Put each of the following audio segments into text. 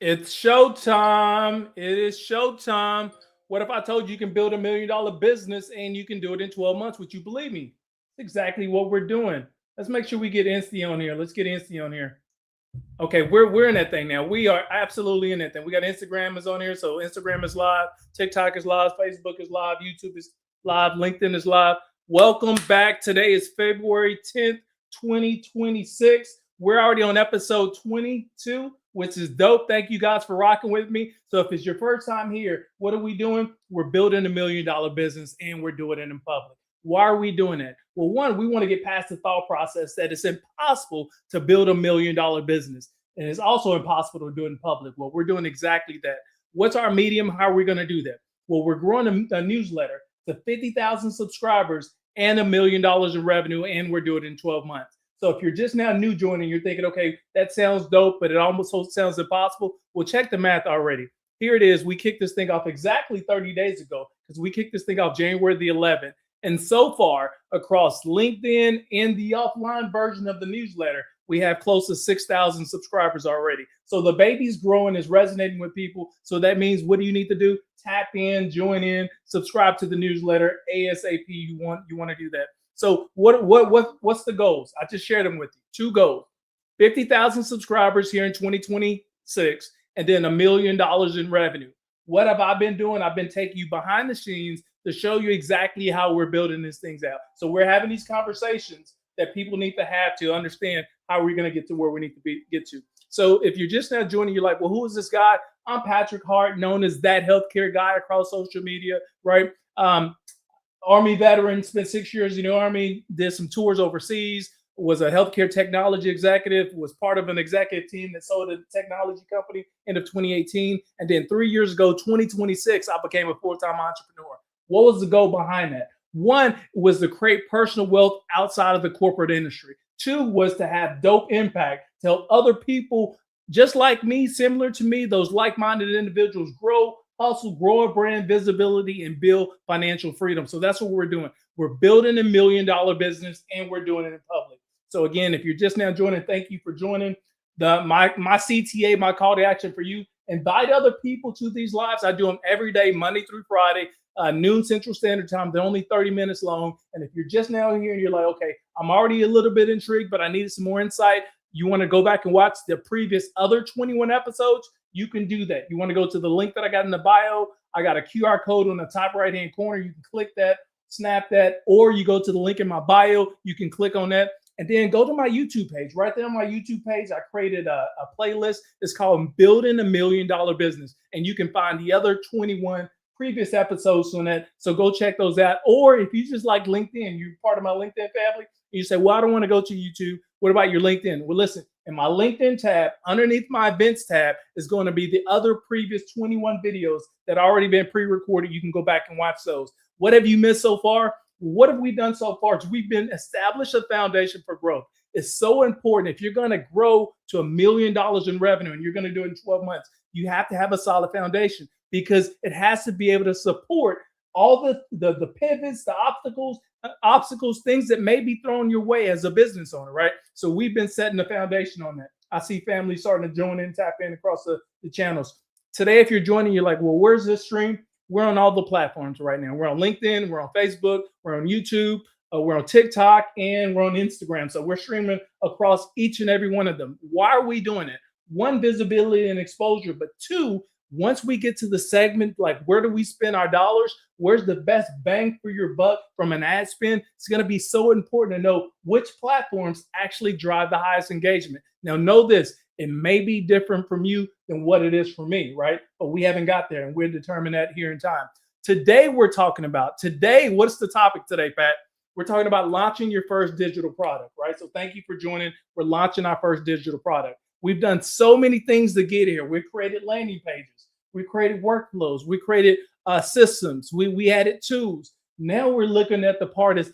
It's showtime. It is showtime. What if I told you you can build $1 million business and you can do it in 12 months? Would you believe me? That's exactly what we're doing. Let's make sure we get Insty on here. Let's get Insty on here. Okay, we're in that thing now. We are absolutely in that thing. We got Instagram is on here, so Instagram is live, TikTok is live, Facebook is live, YouTube is live, LinkedIn is live. Welcome back. Today is February 10th, 2026. We're already on episode 22, which is dope. Thank you guys for rocking with me. So if it's your first time here, what are we doing? We're building $1 million business and we're doing it in public. Why are we doing that? Well, one, we want to get past the thought process that it's impossible to build $1 million business. And it's also impossible to do it in public. Well, we're doing exactly that. What's our medium? How are we going to do that? Well, we're growing a newsletter to 50,000 subscribers and $1 million in revenue, and we're doing it in 12 months. So if you're just now new joining, you're thinking, okay, that sounds dope, but it almost sounds impossible. Well, check the math already. Here it is. We kicked this thing off exactly 30 days ago because we kicked this thing off January the 11th. And so far, across LinkedIn and the offline version of the newsletter, we have close to 6,000 subscribers already. So the baby's growing, is resonating with people. So that means, what do you need to do? Tap in, join in, subscribe to the newsletter ASAP. You want to do that. So what's the goals? I just shared them with you. 2 goals: 50,000 subscribers here in 2026, and then $1 million in revenue. What have I been doing? I've been taking you behind the scenes to show you exactly how we're building these things out. So we're having these conversations that people need to have to understand how we're going to get to where we need to get to. So if you're just now joining, you're like, well, who is this guy? I'm Patrick Hart, known as that healthcare guy across social media, right? Army veteran, spent 6 years in the Army, did some tours overseas, was a healthcare technology executive, was part of an executive team that sold a technology company end of 2018. And then 3 years ago, 2026, I became a full-time entrepreneur. What was the goal behind that? 1 was to create personal wealth outside of the corporate industry. 2 was to have dope impact, to help other people just like me, similar to me, those like-minded individuals grow, hustle, grow a brand visibility, and build financial freedom. So that's what we're doing. We're building $1 million business and we're doing it in public. So again, if you're just now joining, thank you for joining. My CTA, my call to action for you: invite other people to these lives. I do them every day, Monday through Friday, noon Central Standard Time. They're only 30 minutes long. And if you're just now here and you're like, okay, I'm already a little bit intrigued, but I needed some more insight, you want to go back and watch the previous other 21 episodes, you can do that. You want to go to the link that I got in the bio. I got a QR code on the top right-hand corner. You can click that, snap that, or you go to the link in my bio. You can click on that. And then go to my YouTube page. Right there on my YouTube page, I created a playlist. It's called Building $1 Million Business. And you can find the other 21 previous episodes on that. So go check those out. Or if you just like LinkedIn, you're part of my LinkedIn family, you say, well, I don't want to go to YouTube. What about your LinkedIn? Well, listen, in my LinkedIn tab, underneath my events tab, is going to be the other previous 21 videos that already been pre-recorded. You can go back and watch those. What have you missed so far? What have we done so far? We've been established a foundation for growth. It's so important. If you're going to grow to $1 million in revenue and you're going to do it in 12 months, you have to have a solid foundation, because it has to be able to support all the pivots, the obstacles, things that may be thrown your way as a business owner, right? So we've been setting the foundation on that. I see families starting to join in, tap in across the channels. Today, if you're joining, you're like, well, where's this stream? We're on all the platforms right now. We're on LinkedIn, we're on Facebook, we're on YouTube, we're on TikTok, and we're on Instagram. So we're streaming across each and every one of them. Why are we doing it? 1, visibility and exposure, but 2, once we get to the segment, like where do we spend our dollars? Where's the best bang for your buck from an ad spend? It's going to be so important to know which platforms actually drive the highest engagement. Now, know this, it may be different from you than what it is for me, right? But we haven't got there, and we'll determine that here in time. Today, what's the topic today, Pat? We're talking about launching your first digital product, right? So thank you for joining. We're launching our first digital product. We've done so many things to get here. We created landing pages. We created workflows. We created systems. We added tools. Now we're looking at the part is,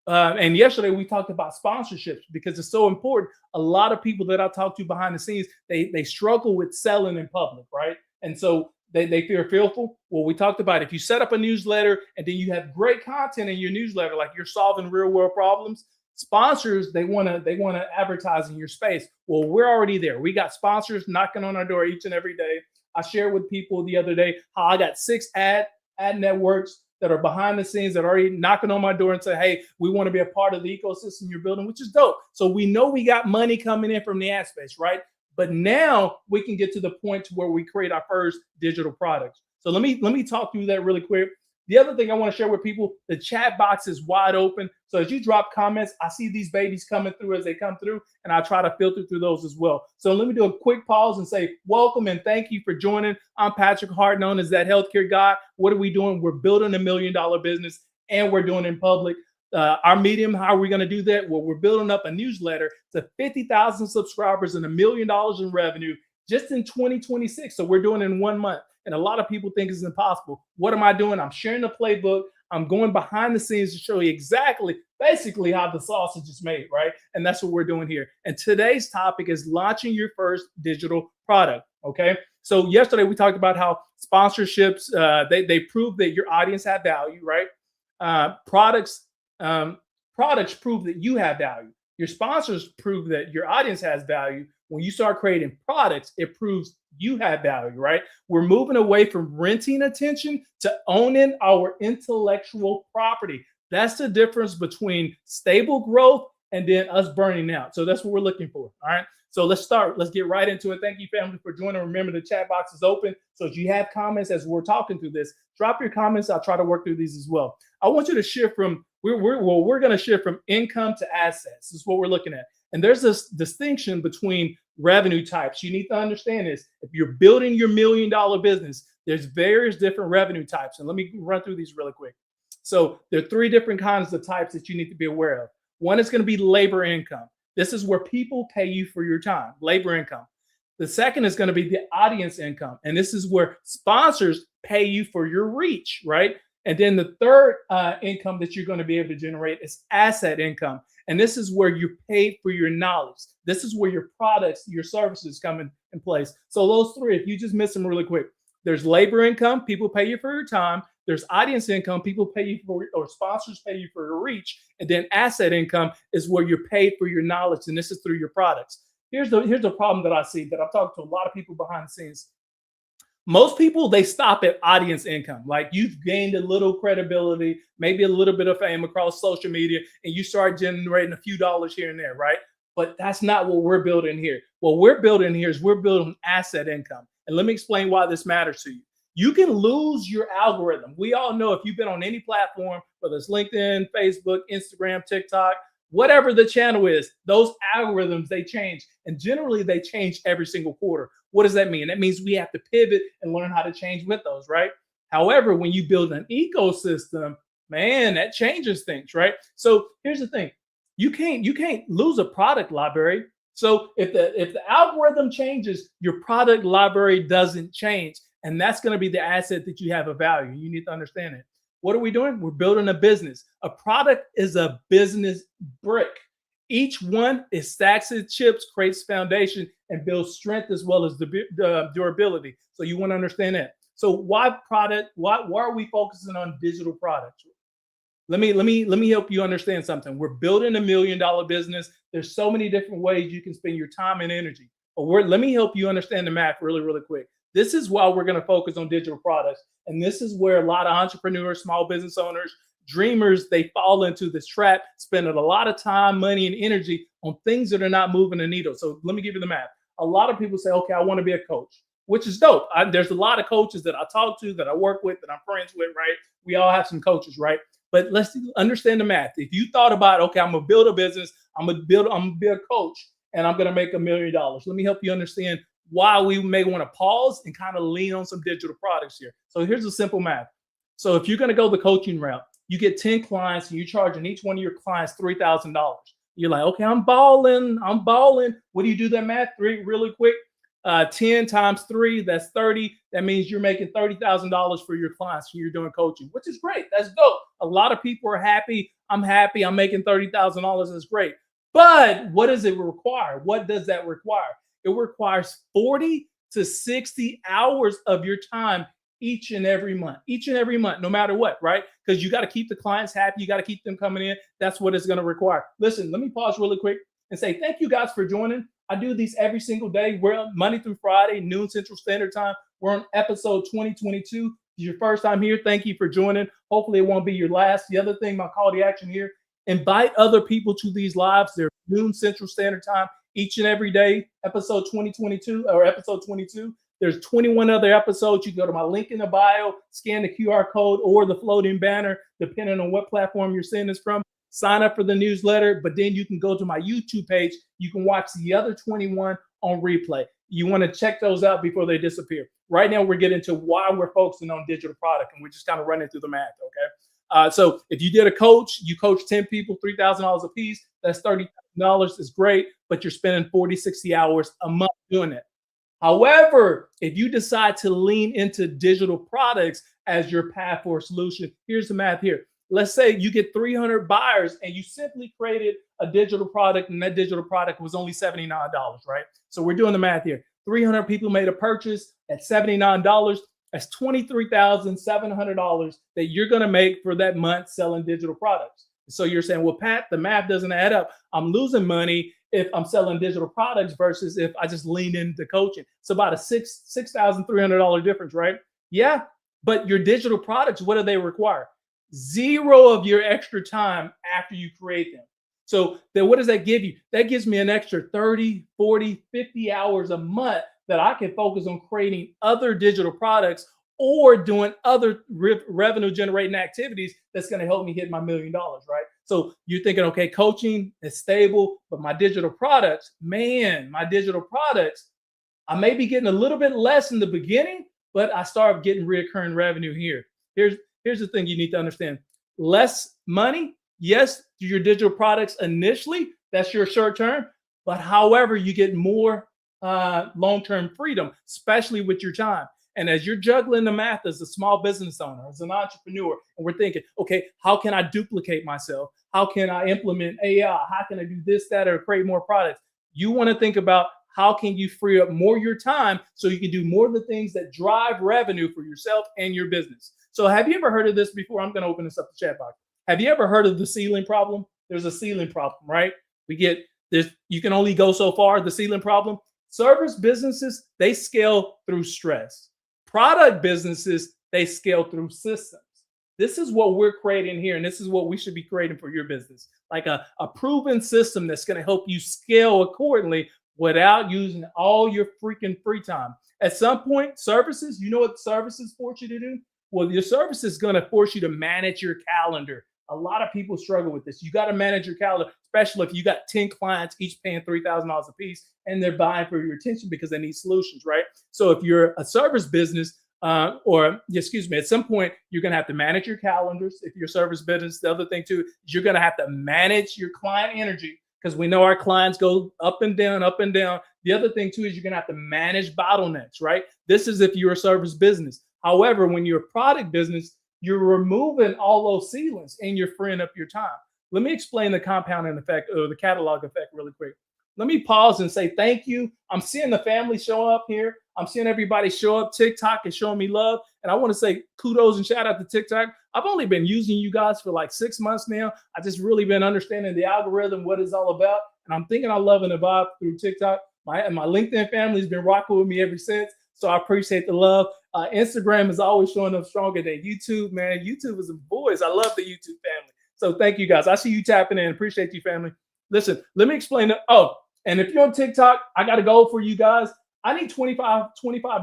and yesterday we talked about sponsorships, because it's so important. A lot of people that I talk to behind the scenes, they struggle with selling in public, right? And so they feel fearful. Well, we talked about if you set up a newsletter and then you have great content in your newsletter, like you're solving real world problems, Sponsors, they want to advertise in your space. Well, we're already there. We got sponsors knocking on our door each and every day. I shared with people the other day how I got 6 ad networks that are behind the scenes that are already knocking on my door and say, hey, we want to be a part of the ecosystem you're building, which is dope. So we know we got money coming in from the ad space, right? But now we can get to the point to where we create our first digital products. So let me talk through that really quick. The other thing I want to share with people, the chat box is wide open. So as you drop comments, I see these babies coming through as they come through, and I try to filter through those as well. So let me do a quick pause and say welcome and thank you for joining. I'm Patrick Hart, known as that healthcare guy. What are we doing? We're building $1 million business, and we're doing it in public. Our medium, how are we going to do that? Well, we're building up a newsletter to 50,000 subscribers and $1 million in revenue just in 2026. So we're doing it in 1 month. And a lot of people think it's impossible. What am I doing? I'm sharing the playbook. I'm going behind the scenes to show you exactly, basically, how the sausage is made, right? And that's what we're doing here. And today's topic is launching your first digital product. Okay. So yesterday we talked about how sponsorships, they prove that your audience have value, right? Products prove that you have value. Your sponsors prove that your audience has value. When you start creating products, it proves you have value, right? We're moving away from renting attention to owning our intellectual property. That's the difference between stable growth and then us burning out. So that's what we're looking for. All right. So let's start. Let's get right into it. Thank you, family, for joining. Remember, the chat box is open. So if you have comments as we're talking through this, drop your comments. I'll try to work through these as well. I want you to shift from we're going to shift from income to assets. This is what we're looking at. And there's this distinction between revenue types. You need to understand this. If you're building your $1 million business, there's various different revenue types. And let me run through these really quick. So there are 3 different kinds of types that you need to be aware of. One is going to be labor income. This is where people pay you for your time, labor income. The second is going to be the audience income. And this is where sponsors pay you for your reach, right? And then the third income that you're going to be able to generate is asset income. And this is where you're paid for your knowledge. This is where your products, your services come in place. So those 3, if you just miss them really quick, there's labor income, people pay you for your time. There's audience income, people pay you for, or sponsors pay you for your reach. And then asset income is where you're paid for your knowledge. And this is through your products. Here's the problem that I see, that I've talked to a lot of people behind the scenes. Most people, they stop at audience income. Like, you've gained a little credibility, maybe a little bit of fame across social media, and you start generating a few dollars here and there, right? But that's not what we're building here. What we're building here is we're building asset income. And let me explain why this matters to you. You can lose your algorithm. We all know, if you've been on any platform, whether it's LinkedIn, Facebook, Instagram, TikTok, whatever the channel is, those algorithms, they change. And generally, they change every single quarter. What does that mean? That means we have to pivot and learn how to change with those, right? However, when you build an ecosystem, man, that changes things, right? So here's the thing. You can't lose a product library. So if the algorithm changes, your product library doesn't change. And that's going to be the asset that you have of value. You need to understand it. What are we doing? We're building a business. A product is a business brick. Each one is stacks of chips, creates foundation, and builds strength as well as the durability. So you want to understand that. So why product? Why are we focusing on digital products? Let me help you understand something. We're building $1 million business. There's so many different ways you can spend your time and energy. But let me help you understand the math really, really quick. This is why we're going to focus on digital products. And this is where a lot of entrepreneurs, small business owners, dreamers, they fall into this trap, spending a lot of time, money, and energy on things that are not moving the needle. So let me give you the math. A lot of people say, okay, I want to be a coach, which is dope. There's a lot of coaches that I talk to, that I work with, that I'm friends with, right? We all have some coaches, right? But let's understand the math. If you thought about, okay, I'm going to build a business, I'm going to be a coach, and I'm going to make $1 million. Let me help you understand why we may want to pause and kind of lean on some digital products here. So here's a simple math. So if you're going to go the coaching route, you get 10 clients and you're charging each one of your clients $3,000. You're like, okay, I'm balling. What do you do that math? Really quick. 10 times 3, that's 30. That means you're making $30,000 for your clients when you're doing coaching, which is great. That's dope. A lot of people are happy. I'm happy. I'm making $30,000. That's great. But what does it require? What does that require? It requires 40 to 60 hours of your time each and every month, no matter what, right? Because you got to keep the clients happy. You got to keep them coming in. That's what it's going to require. Listen, let me pause really quick and say thank you guys for joining. I do these every single day. We're on Monday through Friday, noon Central Standard Time. We're on episode 2022. If it's your first time here, thank you for joining. Hopefully it won't be your last. The other thing, my call to action here, invite other people to these lives. They're noon Central Standard Time each and every day. Episode 2022 or episode 22. There's 21 other episodes. You go to my link in the bio, scan the QR code or the floating banner, depending on what platform you're seeing this from. Sign up for the newsletter, but then you can go to my YouTube page. You can watch the other 21 on replay. You want to check those out before they disappear. Right now, we're getting to why we're focusing on digital product, and we're just kind of running through the math, okay? So if you did a coach, you coach 10 people, $3,000 a piece, that's $30,000. Is great, but you're spending 40, 60 hours a month doing it. However, if you decide to lean into digital products as your path for a solution, here's the math here. Let's say you get 300 buyers and you simply created a digital product and that digital product was only $79, right? So we're doing the math here. 300 people made a purchase at $79. That's $23,700 that you're going to make for that month selling digital products. So you're saying, well, Pat, the math doesn't add up. I'm losing money if I'm selling digital products versus if I just lean into coaching. It's about a $6,300 difference, right? Yeah, but your digital products, what do they require? 0 of your extra time after you create them. So then what does that give you? That gives me an extra 30, 40, 50 hours a month that I can focus on creating other digital products or doing other revenue generating activities that's going to help me hit my $1 million, right? So you're thinking, okay, coaching is stable, but my digital products, I may be getting a little bit less in the beginning, but I start getting recurring revenue here. Here's the thing you need to understand. Less money, yes, to your digital products initially, that's your short term, but however, you get more long-term freedom, especially with your time. And as you're juggling the math as a small business owner, as an entrepreneur, and we're thinking, okay, how can I duplicate myself? How can I implement AI? How can I do this, that, or create more products? You want to think about how can you free up more of your time so you can do more of the things that drive revenue for yourself and your business. So have you ever heard of this before? I'm going to open this up to chat box. Have you ever heard of the ceiling problem? There's a ceiling problem, right? We get this, you can only go so far, the ceiling problem. Service businesses, they scale through stress. Product businesses, they scale through systems. This is what we're creating here, and this is what we should be creating for your business. Like a proven system that's going to help you scale accordingly without using all your freaking free time. At some point, services, you know what services force you to do? Well, your service is going to force you to manage your calendar. A lot of people struggle with this. You got to manage your calendar, especially if you got 10 clients, each paying $3,000 a piece, and they're buying for your attention because they need solutions, right? So if you're a service business, at some point, you're going to have to manage your calendars. If you're a service business, the other thing too, is you're going to have to manage your client energy because we know our clients go up and down, up and down. The other thing too, is you're going to have to manage bottlenecks, right? This is if you're a service business. However, when you're a product business, you're removing all those ceilings and you're freeing up your time. Let me explain the compounding effect or the catalog effect really quick. Let me pause and say thank you. I'm seeing the family show up here. I'm seeing everybody show up. TikTok is showing me love. And I want to say kudos and shout out to TikTok. I've only been using you guys for like 6 months now. I just really been understanding the algorithm, what it's all about. And I'm thinking I'm loving the vibe through TikTok. My LinkedIn family's been rocking with me ever since. So I appreciate the love. Instagram is always showing up stronger than YouTube, man. YouTube is a boys. I love the YouTube family. So thank you guys. I see you tapping in. Appreciate you, family. Listen, let me explain. And if you're on TikTok, I got a goal for you guys. I need 25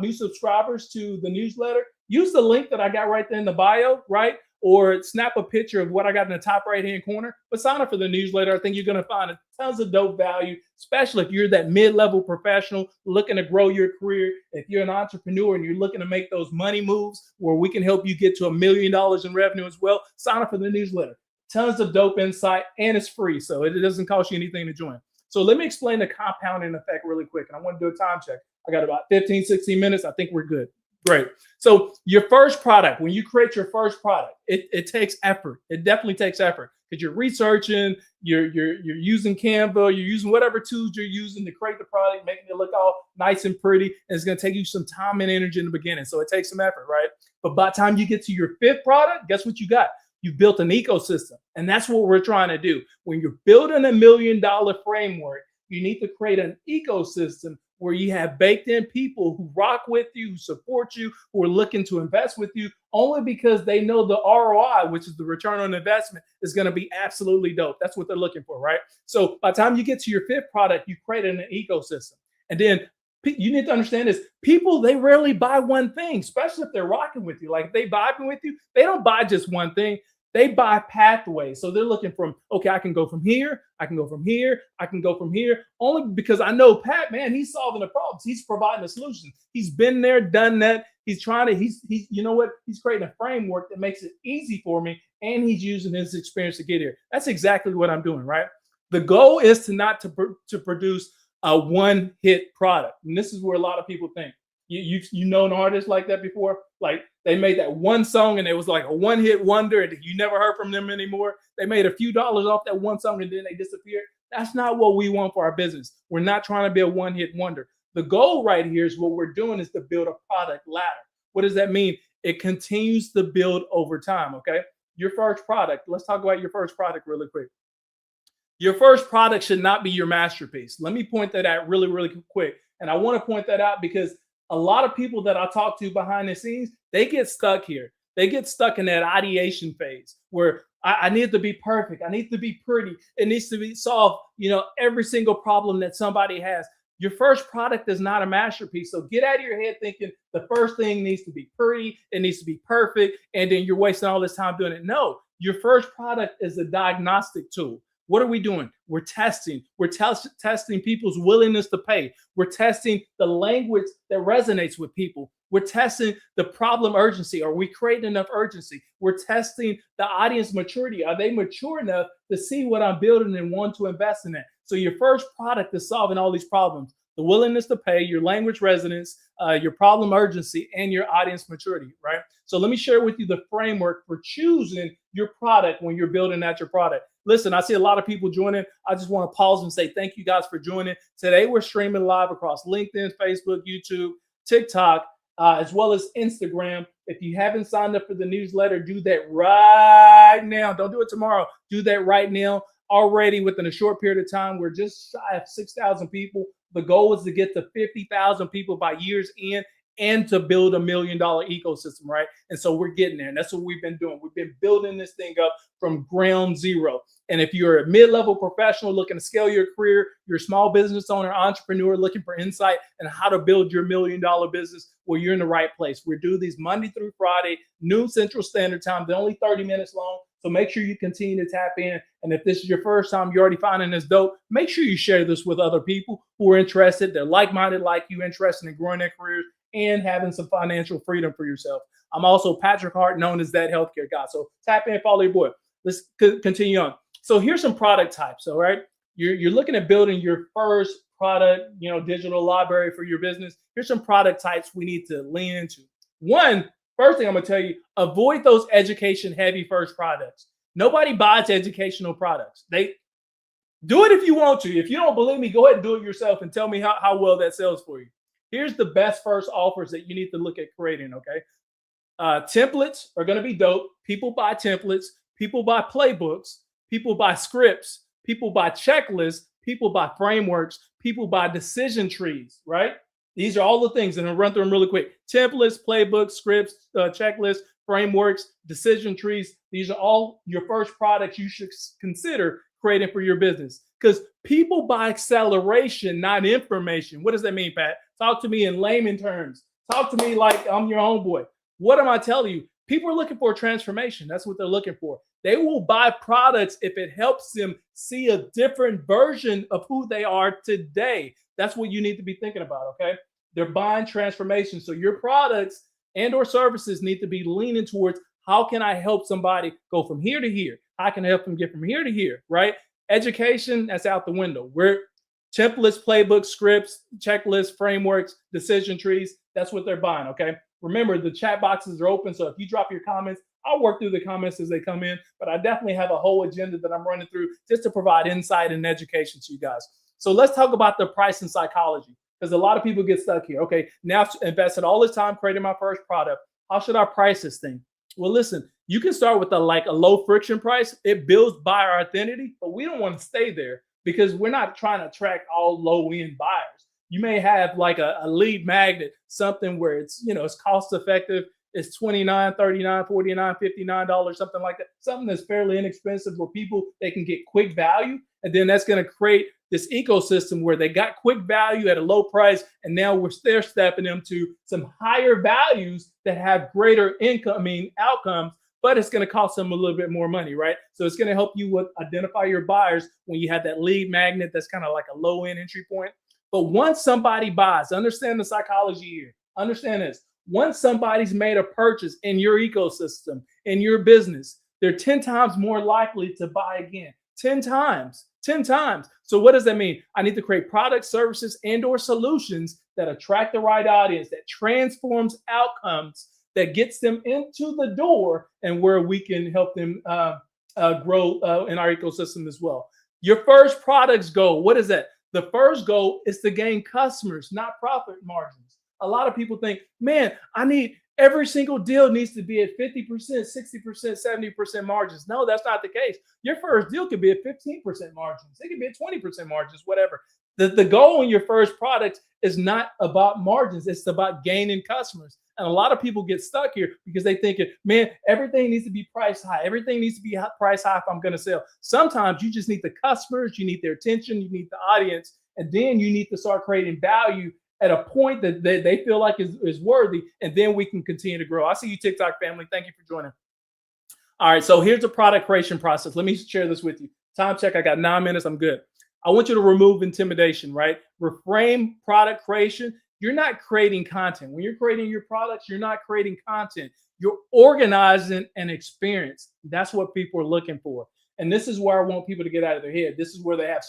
new subscribers to the newsletter. Use the link that I got right there in the bio, right? Or snap a picture of what I got in the top right-hand corner. But sign up for the newsletter. I think you're going to find tons of dope value, especially if you're that mid-level professional looking to grow your career. If you're an entrepreneur and you're looking to make those money moves where we can help you get to $1 million in revenue as well, sign up for the newsletter. Tons of dope insight, and it's free, so it doesn't cost you anything to join. So let me explain the compounding effect really quick, and I want to do a time check. I got about 15, 16 minutes. I think we're good. Great. So your first product, when you create your first product, it takes effort. It definitely takes effort. because you're researching, you're using Canva, you're using whatever tools you're using to create the product, making it look all nice and pretty. And it's going to take you some time and energy in the beginning. So it takes some effort, right? But by the time you get to your fifth product, guess what you got? You've built an ecosystem. And that's what we're trying to do. When you're building $1 million framework, you need to create an ecosystem where you have baked in people who rock with you, who support you, who are looking to invest with you only because they know the ROI, which is the return on investment, is going to be absolutely dope. That's what they're looking for, right? So by the time you get to your fifth product, you created an ecosystem. And then you need to understand this. People, they rarely buy one thing, especially if they're rocking with you. Like if they vibing with you, they don't buy just one thing. They buy pathways. So they're looking from, okay, I can go from here, I can go from here, I can go from here. Only because I know Pat, man, he's solving the problems. He's providing a solution. He's been there, done that. He's trying to, he's you know what? He's creating a framework that makes it easy for me. And he's using his experience to get here. That's exactly what I'm doing, right? The goal is to produce a one-hit product. And this is where a lot of people think. You know an artist like that before? Like they made that one song and it was like a one-hit wonder and you never heard from them anymore. They made a few dollars off that one song and then they disappeared. That's not what we want for our business. We're not trying to be a one-hit wonder. The goal right here is what we're doing is to build a product ladder. What does that mean? It continues to build over time, okay? Your first product, let's talk about your first product really quick. Your first product should not be your masterpiece. Let me point that out really, really quick. And I want to point that out because a lot of people that I talk to behind the scenes, they get stuck here. They get stuck in that ideation phase where I need to be perfect. I need to be pretty. It needs to be solved, every single problem that somebody has. Your first product is not a masterpiece. So get out of your head thinking the first thing needs to be pretty. It needs to be perfect. And then you're wasting all this time doing it. No, your first product is a diagnostic tool. What are we doing? We're testing. We're testing people's willingness to pay. We're testing the language that resonates with people. We're testing the problem urgency. Are we creating enough urgency? We're testing the audience maturity. Are they mature enough to see what I'm building and want to invest in it? So your first product is solving all these problems. The willingness to pay, your language resonance, your problem urgency, and your audience maturity, right? So let me share with you the framework for choosing your product when you're building out your product. Listen, I see a lot of people joining. I just want to pause and say thank you guys for joining. Today, we're streaming live across LinkedIn, Facebook, YouTube, TikTok, as well as Instagram. If you haven't signed up for the newsletter, do that right now. Don't do it tomorrow. Do that right now. Already within a short period of time, we're just shy of 6,000 people. The goal is to get to 50,000 people by year's end and to build $1 million ecosystem, right? And so we're getting there. And that's what we've been doing. We've been building this thing up from ground zero. And if you're a mid-level professional looking to scale your career, you're a small business owner, entrepreneur looking for insight and how to build your $1 million business, well, you're in the right place. We do these Monday through Friday, noon Central Standard Time. They're only 30 minutes long. So make sure you continue to tap in. And if this is your first time, you're already finding this dope, make sure you share this with other people who are interested. They're like-minded like you, interested in growing their careers and having some financial freedom for yourself. I'm also Patrick Hart, known as That Healthcare Guy. So tap in, follow your boy. Let's continue on. So here's some product types, all right? You're looking at building your first product, digital library for your business. Here's some product types we need to lean into. First thing I'm going to tell you, avoid those education-heavy first products. Nobody buys educational products. They do it if you want to. If you don't believe me, go ahead and do it yourself and tell me how well that sells for you. Here's the best first offers that you need to look at creating, okay? Templates are going to be dope. People buy templates. People buy playbooks. People buy scripts. People buy checklists. People buy frameworks. People buy decision trees, right? These are all the things, and I'll run through them really quick. Templates, playbooks, scripts, checklists, frameworks, decision trees. These are all your first products you should consider creating for your business. Because people buy acceleration, not information. What does that mean, Pat? Talk to me in layman terms. Talk to me like I'm your homeboy. What am I telling you? People are looking for a transformation. That's what they're looking for. They will buy products if it helps them see a different version of who they are today. That's what you need to be thinking about, okay? They're buying transformation. So your products and or services need to be leaning towards how can I help somebody go from here to here? How can I help them get from here to here, right? Education, that's out the window. We're templates, playbooks, scripts, checklists, frameworks, decision trees. That's what they're buying, okay? Remember, the chat boxes are open. So if you drop your comments, I'll work through the comments as they come in, but I definitely have a whole agenda that I'm running through just to provide insight and education to you guys. So let's talk about the pricing psychology, because a lot of people get stuck here. Okay, now I've invested all this time creating my first product. How should I price this thing? Well, listen, you can start with a low friction price. It builds buyer identity, but we don't want to stay there because we're not trying to attract all low end buyers. You may have like a lead magnet, something where it's cost effective. It's 29, 39, 49, $59, something like that. Something that's fairly inexpensive where people they can get quick value. And then that's going to create this ecosystem where they got quick value at a low price. And now we're stair stepping them to some higher values that have greater outcomes, but it's going to cost them a little bit more money, right? So it's going to help you with identify your buyers when you have that lead magnet that's kind of like a low end entry point. But once somebody buys, understand the psychology here. Understand this. Once somebody's made a purchase in your ecosystem, in your business, they're 10 times more likely to buy again. 10 times. So what does that mean? I need to create products, services, and or solutions that attract the right audience, that transforms outcomes, that gets them into the door, and where we can help them grow in our ecosystem as well. Your first product's goal, what is that? The first goal is to gain customers, not profit margins. A lot of people think, man, every single deal needs to be at 50%, 60%, 70% margins. No, that's not the case. Your first deal could be at 15% margins. It could be at 20% margins, whatever. The goal in your first product is not about margins. It's about gaining customers. And a lot of people get stuck here because they think, man, everything needs to be priced high. Everything needs to be priced high if I'm going to sell. Sometimes you just need the customers, you need their attention, you need the audience, and then you need to start creating value at a point that they feel like is worthy, and then we can continue to grow. I see you, TikTok family. Thank you for joining. All right, so here's the product creation process. Let me share this with you. Time check, I got 9 minutes, I'm good. I want you to remove intimidation, right? Reframe product creation. You're not creating content. When you're creating your products, you're not creating content. You're organizing an experience. That's what people are looking for. And this is where I want people to get out of their head. This is where they have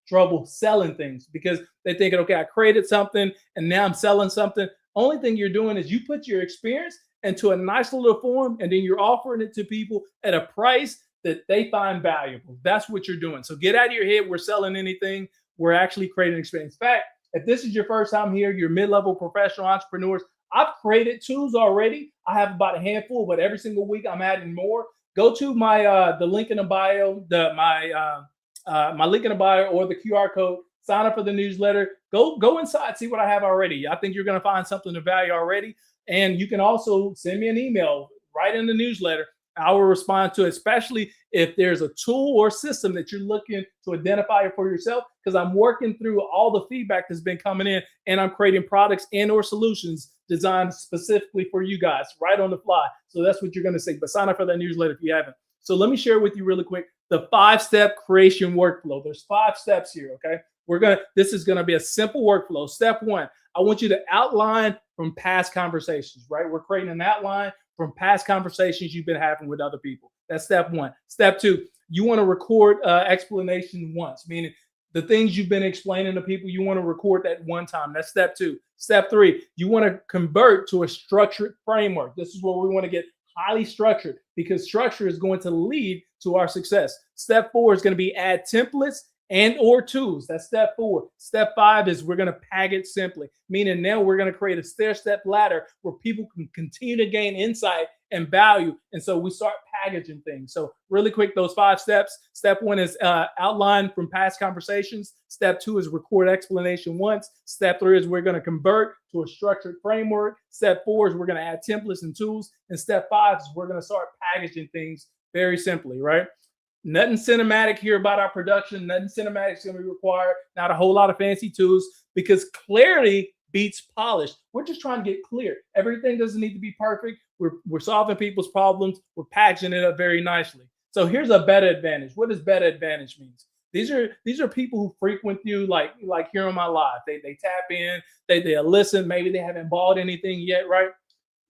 trouble selling things because they think, okay, I created something and now I'm selling something. Only thing you're doing is you put your experience into a nice little form and then you're offering it to people at a price that they find valuable. That's what you're doing. So get out of your head. We're selling anything. We're actually creating an experience. In fact, if this is your first time here, you're mid-level professional entrepreneurs. I've created tools already. I have about a handful, but every single week I'm adding more. Go to my the link in the bio, my link in the bio or the QR code. Sign up for the newsletter. Go inside, see what I have already. I think you're going to find something of value already. And you can also send me an email right in the newsletter. I will respond to it, especially if there's a tool or system that you're looking to identify for yourself, because I'm working through all the feedback that's been coming in and I'm creating products and or solutions designed specifically for you guys right on the fly. So that's what you're going to see. But sign up for that newsletter if you haven't. So let me share with you really quick the 5-step creation workflow. There's 5 steps here, okay? This is going to be a simple workflow. Step 1, I want you to outline from past conversations, right? We're creating an outline from past conversations you've been having with other people. That's step 1. Step 2, you want to record explanation once, meaning the things you've been explaining to people, you want to record that one time. That's step 2. Step 3, you want to convert to a structured framework. This is where we want to get highly structured because structure is going to lead to our success. Step 4 is going to be add templates and or tools. That's step 4. Step 5 is we're going to package simply, meaning now we're going to create a stair-step ladder where people can continue to gain insight and value. And so we start packaging things. So really quick, those 5 steps. Step 1 is outline from past conversations. Step 2 is record explanation once. Step 3 is we're going to convert to a structured framework. Step 4 is we're going to add templates and tools. And step 5 is we're going to start packaging things very simply, right? Nothing cinematic here about our production. Nothing cinematic is going to be required. Not a whole lot of fancy tools because clarity beats polish. We're just trying to get clear. Everything doesn't need to be perfect. We're solving people's problems. We're packaging it up very nicely. So here's a beta advantage. What does beta advantage means? These are people who frequent you like here on my live. They tap in. They listen. Maybe they haven't bought anything yet, right?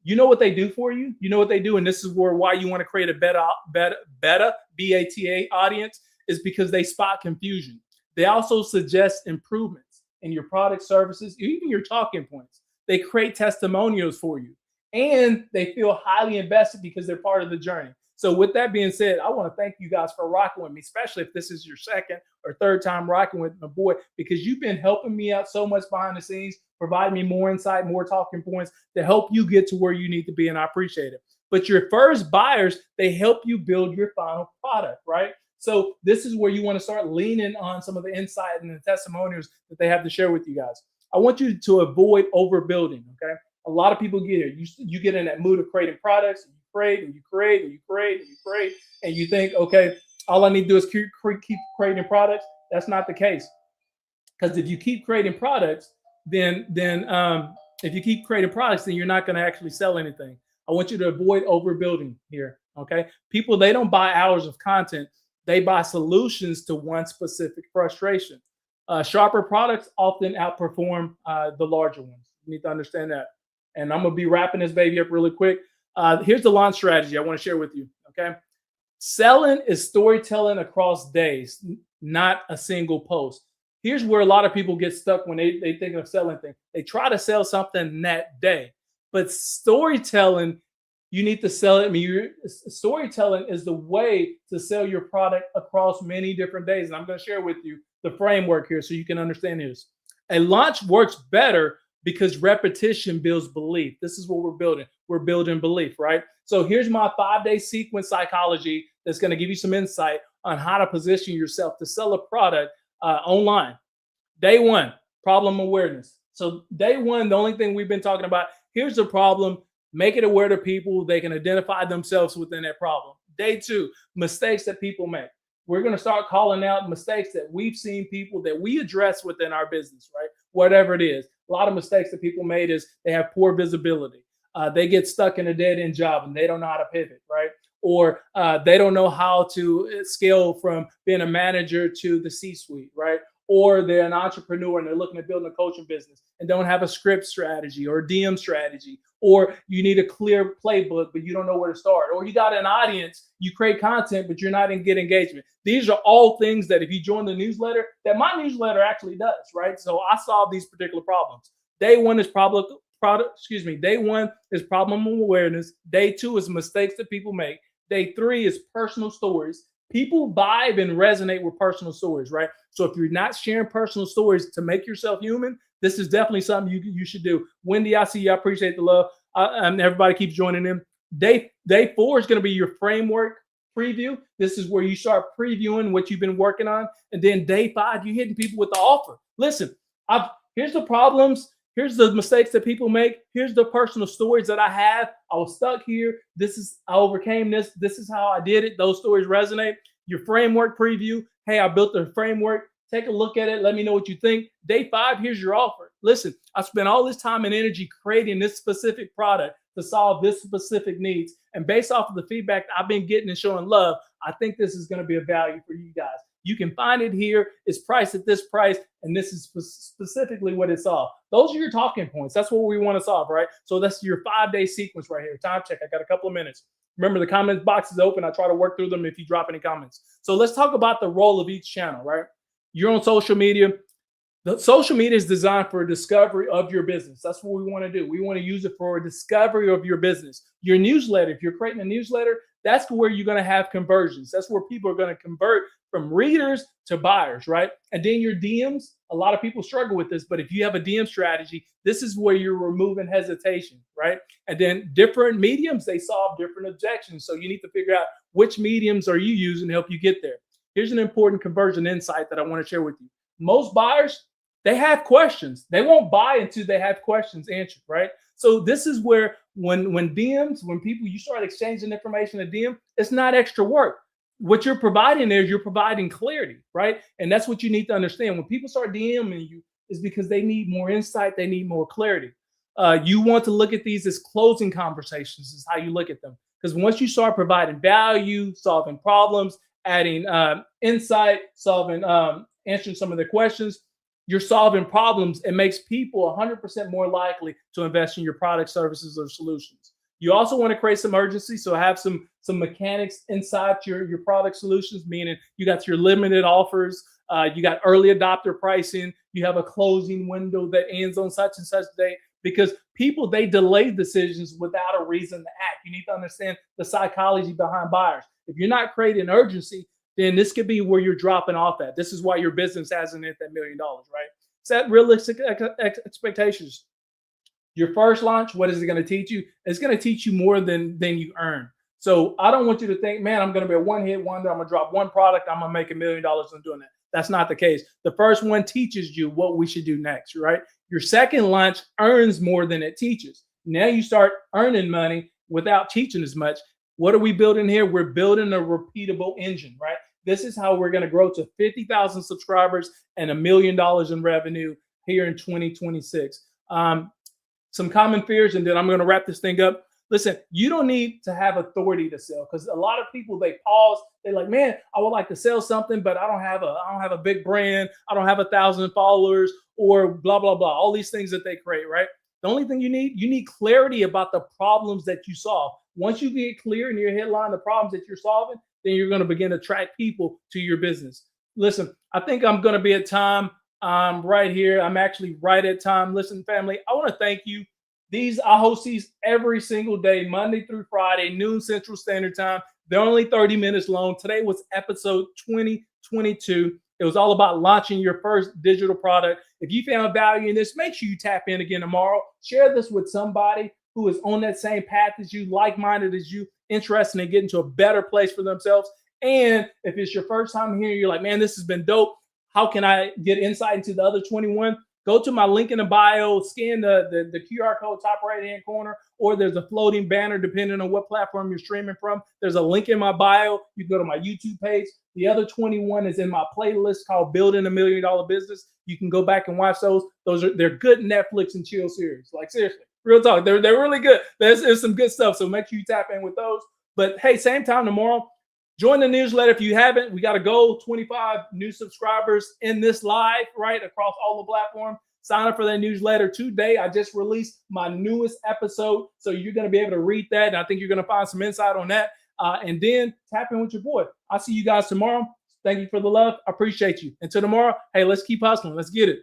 You know what they do for you? You know what they do? And this is why you want to create a beta BATA audience is because they spot confusion. They also suggest improvements in your product services, even your talking points. They create testimonials for you. and they feel highly invested because they're part of the journey. So with that being said, I want to thank you guys for rocking with me, especially if this is your second or third time rocking with my boy, because you've been helping me out so much behind the scenes, providing me more insight, more talking points to help you get to where you need to be, and I appreciate it. But your first buyers, they help you build your final product, right? So this is where you want to start leaning on some of the insight and the testimonials that they have to share with you guys. I want you to avoid overbuilding, okay? A lot of people get here. You get in that mood of creating products, and you create and you create and you create and you create, and you think, okay, all I need to do is keep creating products. That's not the case. Because if you keep creating products, then if you keep creating products, then you're not going to actually sell anything. I want you to avoid overbuilding here, okay? People, they don't buy hours of content. They buy solutions to one specific frustration. Sharper products often outperform the larger ones. You need to understand that. And I'm going to be wrapping this baby up really quick. Here's the launch strategy I want to share with you, okay? Selling is storytelling across days, not a single post. Here's where a lot of people get stuck when they think of selling things. They try to sell something that day. But storytelling, you need to sell it. I mean, storytelling is the way to sell your product across many different days. And I'm going to share with you the framework here so you can understand this. A launch works better because repetition builds belief. This is what we're building. We're building belief, right? So here's my 5-day sequence psychology that's going to give you some insight on how to position yourself to sell a product online. Day one, problem awareness. So day one, the only thing we've been talking about, here's the problem, make it aware to people, they can identify themselves within that problem. Day two, mistakes that people make. We're going to start calling out mistakes that we've seen people that we address within our business, right? Whatever it is. A lot of mistakes that people made is they have poor visibility. They get stuck in a dead end job and they don't know how to pivot, right? Or they don't know how to scale from being a manager to the C-suite, right? Or they're an entrepreneur and they're looking at building a coaching business and don't have a script strategy or DM strategy, or you need a clear playbook, but you don't know where to start, or you got an audience, you create content, but you're not in good engagement. These are all things that if you join the newsletter, that my newsletter actually does, right? So I solve these particular problems. Day one is Day one is problem awareness. Day two is mistakes that people make. Day three is personal stories. People vibe and resonate with personal stories, right? So if you're not sharing personal stories to make yourself human, this is definitely something you should do. Wendy, I see you. I appreciate the love. Everybody keeps joining in. Day four is going to be your framework preview. This is where you start previewing what you've been working on. And then day five, you're hitting people with the offer. Listen, here's the problems. Here's the mistakes that people make. Here's the personal stories that I have. I was stuck here. I overcame this. This is how I did it. Those stories resonate. Your framework preview. Hey, I built the framework. Take a look at it. Let me know what you think. Day five, here's your offer. Listen, I spent all this time and energy creating this specific product to solve this specific needs. And based off of the feedback I've been getting and showing love, I think this is going to be a value for you guys. You can find it here. It's priced at this price, and this is specifically what it solves. Those are your talking points. That's what we want to solve, right? So that's your 5-day sequence right here. Time check. I got a couple of minutes. Remember, the comments box is open. I try to work through them if you drop any comments. So let's talk about the role of each channel, right? You're on social media. The social media is designed for a discovery of your business. That's what we want to do. We want to use it for a discovery of your business. Your newsletter, if you're creating a newsletter, that's where you're going to have conversions. That's where people are going to convert from readers to buyers, right? And then your DMs, a lot of people struggle with this, but if you have a DM strategy, this is where you're removing hesitation, right? And then different mediums, they solve different objections. So you need to figure out which mediums are you using to help you get there. Here's an important conversion insight that I want to share with you. Most buyers, they have questions. They won't buy until they have questions answered, right? So this is where when people, you start exchanging information to DM, it's not extra work. What you're providing there is you're providing clarity, right? And that's what you need to understand. When people start DMing you, is because they need more insight, they need more clarity. You want to look at these as closing conversations, is how you look at them. Because once you start providing value, solving problems, adding insight, answering some of their questions, you're solving problems. It makes people 100% more likely to invest in your product, services, or solutions. You also want to create some urgency. So have some mechanics inside your product solutions, meaning you got your limited offers, you got early adopter pricing, you have a closing window that ends on such and such day, because people, they delay decisions without a reason to act. You need to understand the psychology behind buyers. If you're not creating urgency, then this could be where you're dropping off at. This is why your business hasn't hit that $1 million, right? Set realistic expectations. Your first launch, what is it going to teach you? It's going to teach you more than you earn. So I don't want you to think, man, I'm going to be a one-hit wonder. I'm going to drop one product. I'm going to make $1 million in doing that. That's not the case. The first one teaches you what we should do next, right? Your second launch earns more than it teaches. Now you start earning money without teaching as much. What are we building here? We're building a repeatable engine, right? This is how we're going to grow to 50,000 subscribers and $1 million in revenue here in 2026. Some common fears, and then I'm going to wrap this thing up. Listen, you don't need to have authority to sell, because a lot of people, they pause. They're like, man, I would like to sell something, but I don't have a big brand. I don't have 1,000 followers, or blah, blah, blah. All these things that they create, right? The only thing you need clarity about the problems that you solve. Once you get clear in your headline, the problems that you're solving, then you're going to begin to attract people to your business. Listen, I think I'm going to be at time right here. I'm actually right at time. Listen, family, I want to thank you. I host these every single day, Monday through Friday, noon Central Standard Time. They're only 30 minutes long. Today was episode 2022. It was all about launching your first digital product. If you found value in this, make sure you tap in again tomorrow. Share this with somebody who is on that same path as you, like-minded as you, interested in getting to a better place for themselves. And if it's your first time here, you're like, man, this has been dope. How can I get insight into the other 21? Go to my link in the bio, scan the QR code top right-hand corner, or there's a floating banner depending on what platform you're streaming from. There's a link in my bio. You can go to my YouTube page. The other 21 is in my playlist called Building $1 Million Business. You can go back and watch those. They're good Netflix and chill series. Like, seriously, real talk. They're really good. There's some good stuff. So make sure you tap in with those. But hey, same time tomorrow. Join the newsletter if you haven't. We got a goal, 25 new subscribers in this live, right, across all the platforms. Sign up for that newsletter today. I just released my newest episode, so you're going to be able to read that, and I think you're going to find some insight on that. And then tap in with your boy. I'll see you guys tomorrow. Thank you for the love. I appreciate you. Until tomorrow, hey, let's keep hustling. Let's get it.